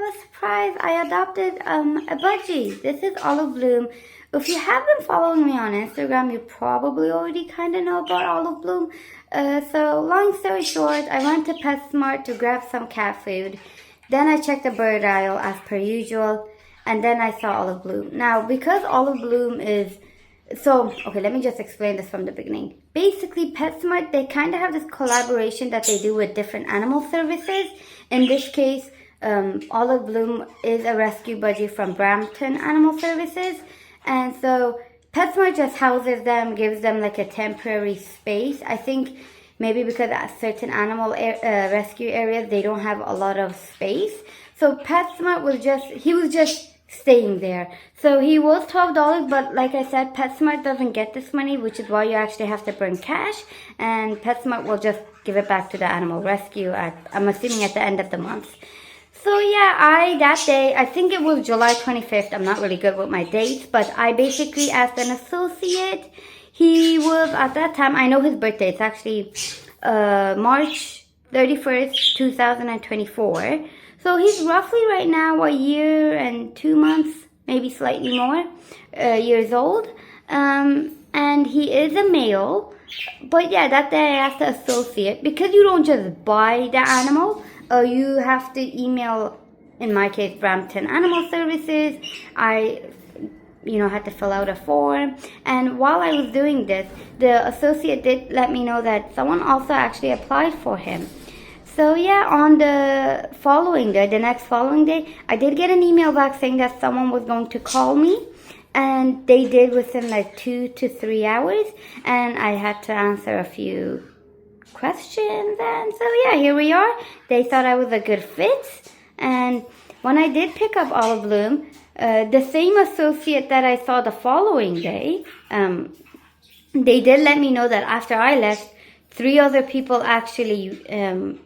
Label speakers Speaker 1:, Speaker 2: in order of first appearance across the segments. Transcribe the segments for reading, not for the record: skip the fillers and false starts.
Speaker 1: a surprise. I adopted a budgie. This is Olive Bloom. If you have been following me on Instagram, you probably already kind of know about Olive Bloom. So long story short, I went to PetSmart to grab some cat food. Then I checked the bird aisle as per usual, and then I saw Olive Bloom. Now, because Olive Bloom is... okay, let me just explain this from the beginning. Basically, PetSmart, they kind of have this collaboration that they do with different animal services. In this case, Olive Bloom is a rescue budgie from Brampton Animal Services. And so PetSmart just houses them, gives them like a temporary space. I think maybe because at certain animal rescue areas, they don't have a lot of space. So PetSmart was just staying there. So he was $12, but like I said, PetSmart doesn't get this money, which is why you actually have to bring cash, and PetSmart will just give it back to the animal rescue I'm assuming at the end of the month. So yeah, that day, I think it was July 25th, I'm not really good with my dates, but I basically asked an associate. He was, at that time, I know his birthday, it's actually March 31st, 2024. So he's roughly right now a year and 2 months, maybe slightly more, years old. And he is a male. But yeah, that day I asked the associate, because you don't just buy the animal, you have to email, in my case, Brampton Animal Services. I had to fill out a form. And while I was doing this, the associate did let me know that someone also actually applied for him. So yeah, on the next following day, I did get an email back saying that someone was going to call me. And they did within like 2 to 3 hours. And I had to answer a few questions. And so yeah, here we are. They thought I was a good fit. And when I did pick up Olive Bloom, the same associate that I saw the following day, they did let me know that after I left, 3 other people actually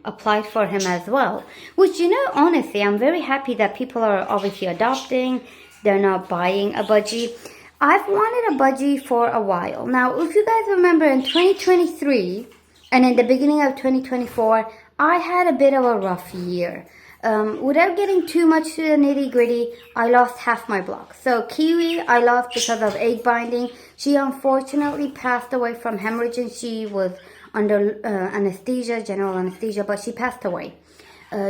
Speaker 1: applied for him as well. Which, honestly, I'm very happy that people are obviously adopting. They're not buying a budgie. I've wanted a budgie for a while. Now, if you guys remember in 2023 and in the beginning of 2024, I had a bit of a rough year. Without getting too much to the nitty gritty, I lost half my block. So Kiwi, I lost because of egg binding. She unfortunately passed away from hemorrhage, and she was under anesthesia, general anesthesia, but she passed away.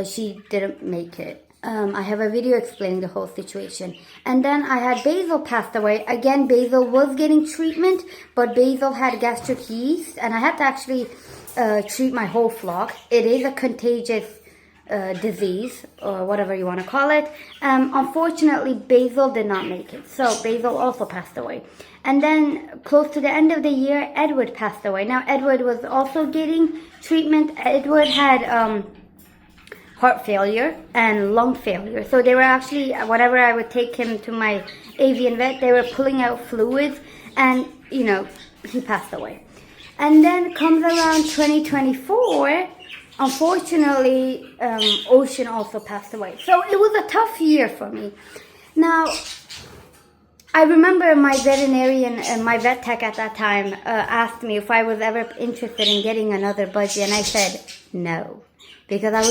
Speaker 1: She didn't make it. I have a video explaining the whole situation. And then I had Basil passed away. Again, Basil was getting treatment, but Basil had gastric yeast, and I had to actually treat my whole flock. It is a contagious disease, or whatever you want to call it. Unfortunately, Basil did not make it. So Basil also passed away. And then close to the end of the year, Edward passed away. Now, Edward was also getting treatment. Edward had heart failure and lung failure. So they were actually, whenever I would take him to my avian vet, they were pulling out fluids, and, he passed away. And then comes around 2024, unfortunately, Ocean also passed away. So it was a tough year for me. Now, I remember my veterinarian and my vet tech at that time asked me if I was ever interested in getting another budgie, and I said no, because I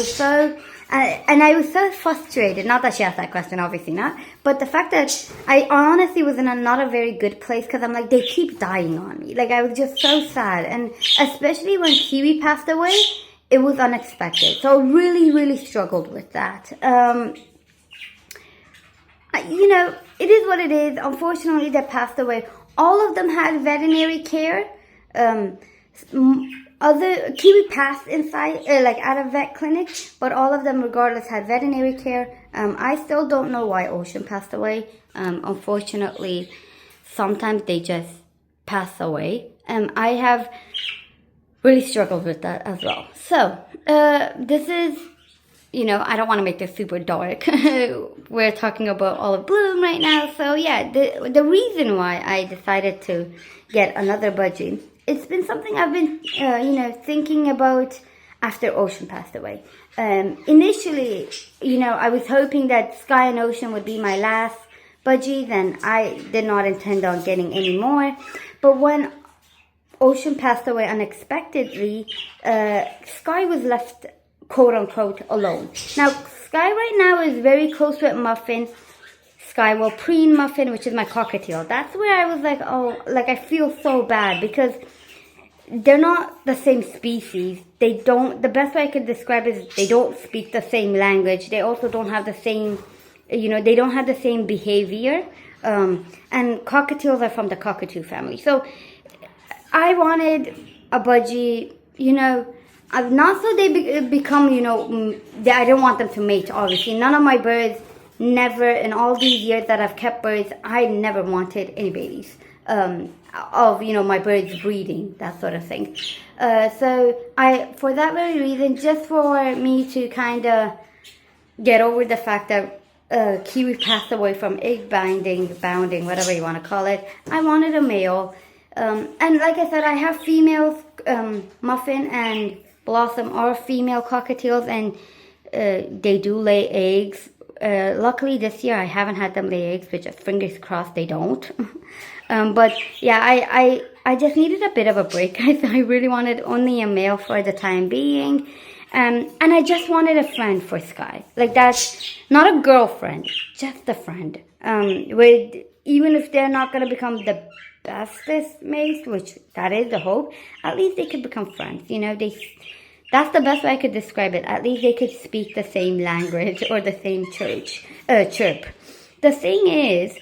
Speaker 1: was so frustrated. Not that she asked that question, obviously not, but the fact that I honestly was in not a very good place, because I'm like, they keep dying on me. Like, I was just so sad, and especially when Kiwi passed away, it was unexpected. So really, really struggled with that. It is what it is. Unfortunately, they passed away. All of them had veterinary care. Other Kiwi passed inside, at a vet clinic, but all of them, regardless, had veterinary care. I still don't know why Ocean passed away. Unfortunately, sometimes they just pass away. I have really struggled with that as well. So, this is, I don't want to make this super dark. We're talking about Olive Bloom right now. So yeah, the reason why I decided to get another budgie, it's been something I've been, thinking about after Ocean passed away. Initially, I was hoping that Sky and Ocean would be my last budgies, and I did not intend on getting any more. But when Ocean passed away unexpectedly, Sky was left, quote unquote, alone. Now, Sky right now is very close with Muffin. Sky will preen Muffin, which is my cockatiel. That's where I was like, oh, like I feel so bad because they're not the same species. They don't, the best way I could describe it is they don't speak the same language. They also don't have the same, they don't have the same behavior. And cockatiels are from the cockatoo family. So I wanted a budgie, not so they become, I don't want them to mate, obviously. None of my birds, never, in all these years that I've kept birds, I never wanted any babies. Of my birds breeding, that sort of thing. So for that very reason, just for me to kind of get over the fact that Kiwi passed away from egg bounding, whatever you want to call it, I wanted a male. And like I said, I have females, Muffin and Blossom are female cockatiels, and they do lay eggs. Luckily this year I haven't had them lay eggs, which fingers crossed they don't. But yeah, I just needed a bit of a break. I really wanted only a male for the time being. And I just wanted a friend for Sky. Like, that's not a girlfriend, just a friend. Even if they're not going to become the bestest mates, which that is the hope, at least they could become friends. That's the best way I could describe it. At least they could speak the same language or the same chirp. The thing is,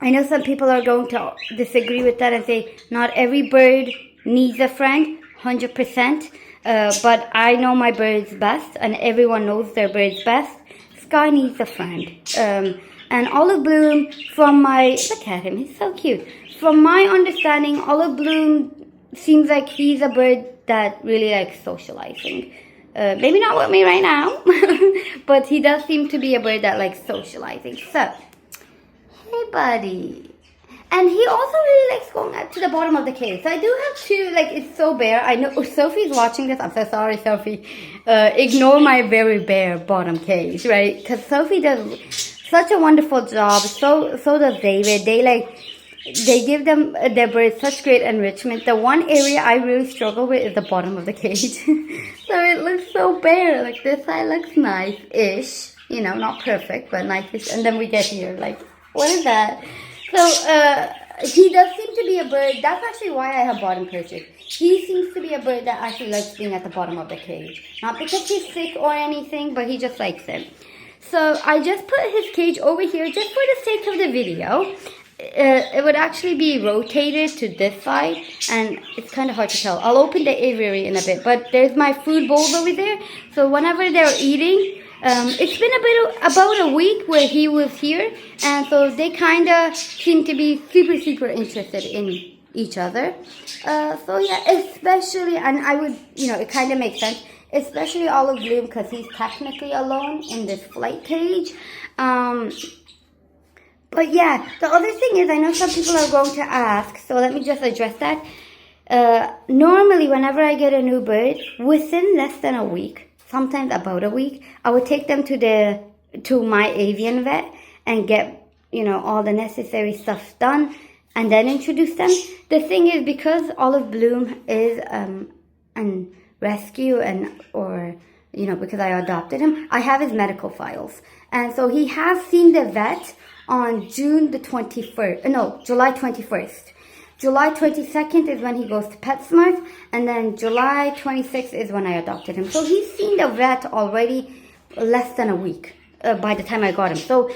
Speaker 1: I know some people are going to disagree with that and say not every bird needs a friend, 100%. But I know my birds best, and everyone knows their birds best. Sky needs a friend. And Olive Bloom, look at him, he's so cute. From my understanding, Olive Bloom seems like he's a bird that really likes socializing. Maybe not with me right now, but he does seem to be a bird that likes socializing. So, hey buddy. And he also really likes going up to the bottom of the cage. So I do have two, it's so bare. I know Sophie's watching this. I'm so sorry, Sophie. Ignore my very bare bottom cage, right? Because Sophie does such a wonderful job. So does David. They give them their birds such great enrichment. The one area I really struggle with is the bottom of the cage. So it looks so bare. Like, this side looks nice-ish. Not perfect, but nice-ish. And then we get here, what is that? So, he does seem to be a bird. That's actually why I have bought him purchased. He seems to be a bird that actually likes being at the bottom of the cage. Not because he's sick or anything, but he just likes it. So, I just put his cage over here just for the sake of the video. It would actually be rotated to this side, and it's kind of hard to tell. I'll open the aviary in a bit, but there's my food bowls over there. So, whenever they're eating, it's been about a week where he was here, and so they kind of seem to be super interested in each other. So yeah, especially, and I would, it kind of makes sense, especially Olive Bloom, because he's technically alone in this flight cage. But yeah, the other thing is, I know some people are going to ask, so let me just address that. Normally, whenever I get a new bird, within less than a week, sometimes about a week, I would take them to my avian vet and get, all the necessary stuff done and then introduce them. The thing is, because Olive Bloom is a rescue because I adopted him, I have his medical files. And so he has seen the vet on July 21st. July 22nd is when he goes to PetSmart, and then July 26th is when I adopted him. So he's seen the vet already less than a week by the time I got him. So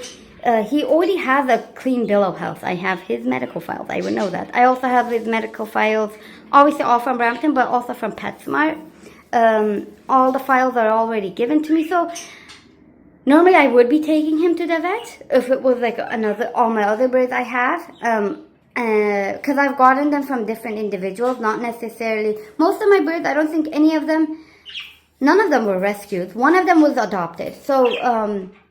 Speaker 1: he already has a clean bill of health. I have his medical files. I would know that. I also have his medical files, obviously all from Brampton, but also from PetSmart. All the files are already given to me. So normally I would be taking him to the vet if it was all my other birds I have. Because I've gotten them from different individuals, not necessarily. Most of my birds, I don't think none of them were rescued. One of them was adopted. So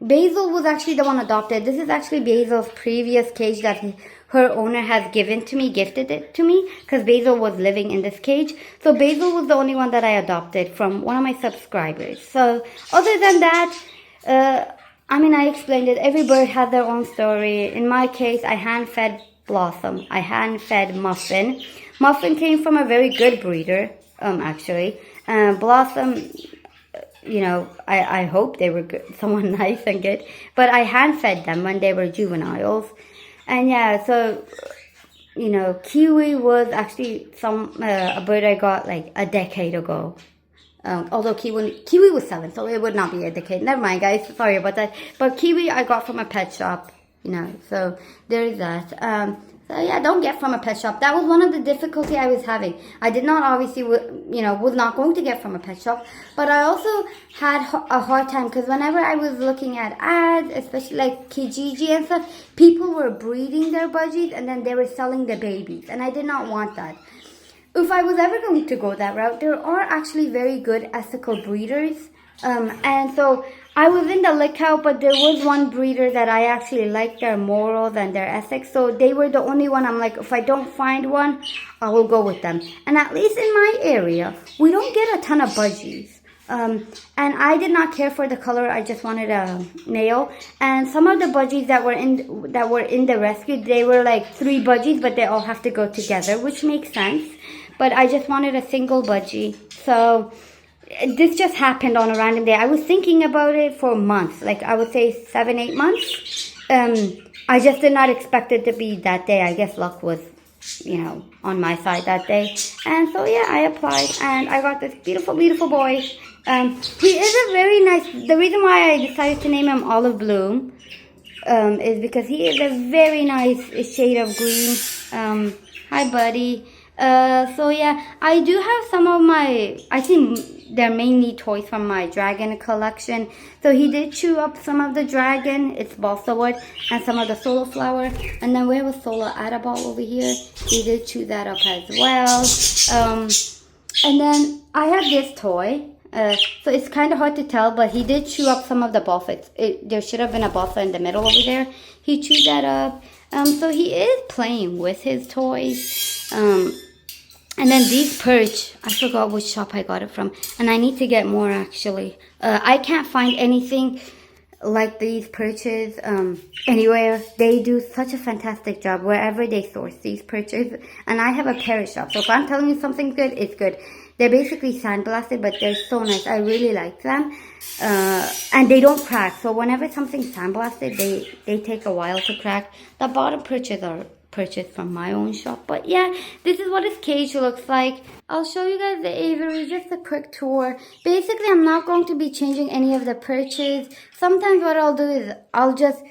Speaker 1: Basil was actually the one adopted. This is actually Basil's previous cage that her owner has gifted it to me, because Basil was living in this cage. So Basil was the only one that I adopted from one of my subscribers. So other than that, I explained it. Every bird has their own story. In my case, I hand-fed Blossom. I hand-fed Muffin. Muffin came from a very good breeder, actually. Blossom, I hope they were good, someone nice and good. But I hand fed them when they were juveniles. And yeah, so, kiwi was actually a bird I got like a decade ago. Although kiwi was 7, so it would not be a decade. Never mind, guys. Sorry about that. But kiwi I got from a pet shop, so there's that. So yeah, don't get from a pet shop. That was one of the difficulty I was having. I did not obviously, was not going to get from a pet shop. But I also had a hard time because whenever I was looking at ads, especially like Kijiji and stuff, people were breeding their budgies and then they were selling the babies. And I did not want that. If I was ever going to go that route, there are actually very good ethical breeders. And so I was in the lookout, but there was one breeder that I actually liked their morals and their ethics. So they were the only one. I'm like, if I don't find one, I will go with them. And at least in my area, we don't get a ton of budgies. And I did not care for the color. I just wanted a male. And some of the budgies that were in the rescue, they were like 3 budgies, but they all have to go together, which makes sense. But I just wanted a single budgie. So this just happened on a random day. I was thinking about it for months, like I would say 7-8 months. I just did not expect it to be that day. I guess luck was, on my side that day. And so yeah, I applied and I got this beautiful, beautiful boy. He is a very nice, the reason why I decided to name him Olive Bloom is because he is a very nice shade of green. Hi, buddy. So yeah, I do have some of I think they're mainly toys from my dragon collection. So he did chew up some of the dragon, it's balsa wood, and some of the solo flower. And then we have a solo Adaball over here. He did chew that up as well. And then I have this toy. So it's kind of hard to tell, but he did chew up some of the balsa. There should have been a balsa in the middle over there. He chewed that up. So he is playing with his toys. And then these perch, I forgot which shop I got it from. And I need to get more actually. I can't find anything like these perches anywhere. They do such a fantastic job wherever they source these perches. And I have a parrot shop. So if I'm telling you something's good, it's good. They're basically sandblasted, but they're so nice. I really like them. And they don't crack. So whenever something's sandblasted, they take a while to crack. The bottom perches are purchased from my own shop. But yeah, this is what his cage looks like. I'll show you guys the aviary, just a quick tour. Basically, I'm not going to be changing any of the perches. Sometimes what I'll do is I'll just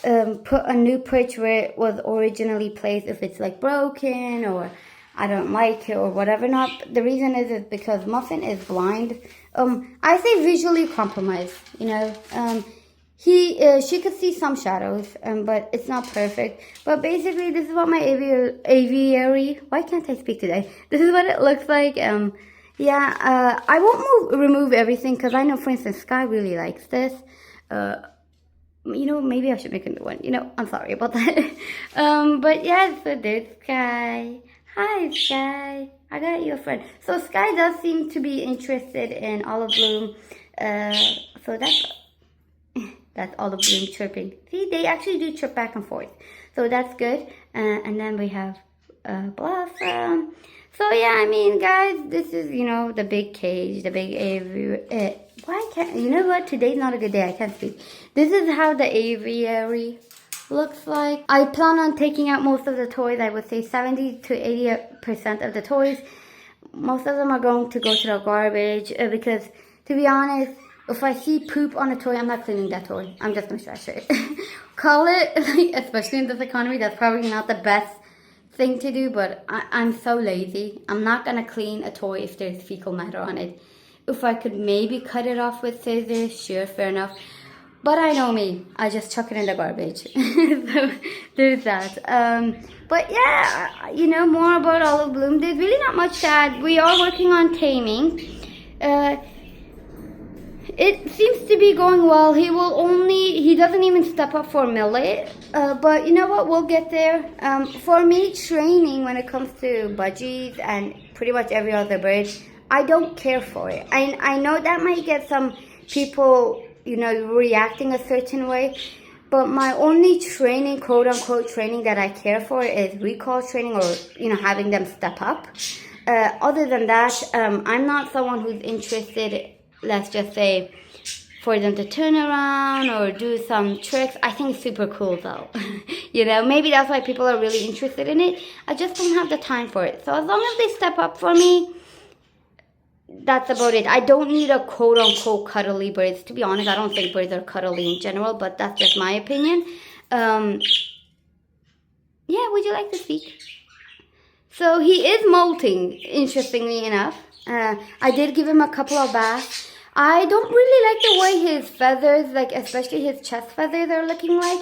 Speaker 1: put a new perch where it was originally placed if it's like broken or I don't like it or whatever. Not the reason is because Muffin is blind. I say visually compromised, she could see some shadows, but it's not perfect. But basically, this is what my aviary. Why can't I speak today? This is what it looks like. I won't remove everything because I know, for instance, Sky really likes this. Maybe I should make a new one. I'm sorry about that. But yeah, so there's Sky. Hi, Sky. I got you a friend. So Sky does seem to be interested in Olive Bloom. So that's Olive Bloom chirping. See, they actually do chirp back and forth. So that's good. And then we have Blossom. So yeah, I mean, guys, this is, the big cage, the big aviary. Why can't, what? Today's not a good day. I can't speak. This is how the aviary looks like. I plan on taking out most of the toys. I would say 70 to 80% of the toys. Most of them are going to go to the garbage because, to be honest, if I see poop on a toy, I'm not cleaning that toy. I'm just going to trash it. Call it, especially in this economy, that's probably not the best thing to do, but I'm so lazy. I'm not going to clean a toy if there's fecal matter on it. If I could maybe cut it off with scissors, sure, fair enough. But I know me. I just chuck it in the garbage. So there's that. But yeah, more about Olive Bloom. There's really not much to add. We are working on taming. It seems to be going well. He doesn't even step up for millet. But you know what? We'll get there. For me, training when it comes to budgies and pretty much every other bird, I don't care for it. I know that might get some people, reacting a certain way. But my only training, quote unquote training that I care for is recall training or, having them step up. Other than that, I'm not someone who's interested let's just say, for them to turn around or do some tricks. I think it's super cool though. You know, maybe that's why people are really interested in it. I just don't have the time for it. So as long as they step up for me, that's about it. I don't need a quote-unquote cuddly birds. To be honest, I don't think birds are cuddly in general, but that's just my opinion. Yeah, would you like to speak? So he is molting, interestingly enough. I did give him a couple of baths. I don't really like the way his feathers, like especially his chest feathers, are looking like.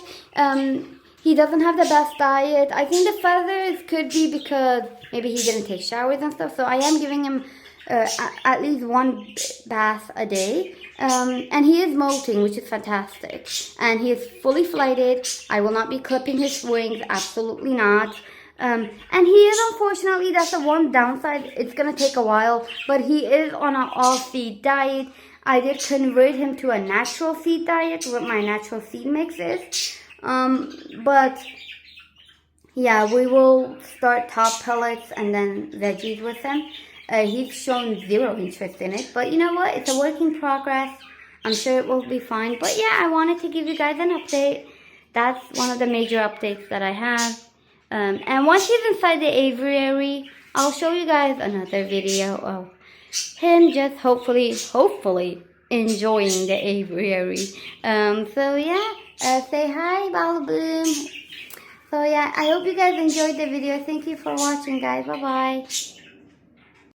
Speaker 1: He doesn't have the best diet. I think the feathers could be because maybe he didn't take showers and stuff. So I am giving him at least one bath a day. And he is molting, which is fantastic. And he is fully flighted. I will not be clipping his wings, absolutely not. And he is, unfortunately, that's the one downside. It's going to take a while, but he is on an all-seed diet. I did convert him to a natural seed diet, what my natural seed mix is. But yeah, we will start top pellets and then veggies with him. He's shown zero interest in it, but you know what? It's a work in progress. I'm sure it will be fine. But yeah, I wanted to give you guys an update. That's one of the major updates that I have. And once he's inside the aviary, I'll show you guys another video of him just hopefully enjoying the aviary. So yeah, say hi, Balloon. So yeah, I hope you guys enjoyed the video. Thank you for watching, guys. Bye-bye.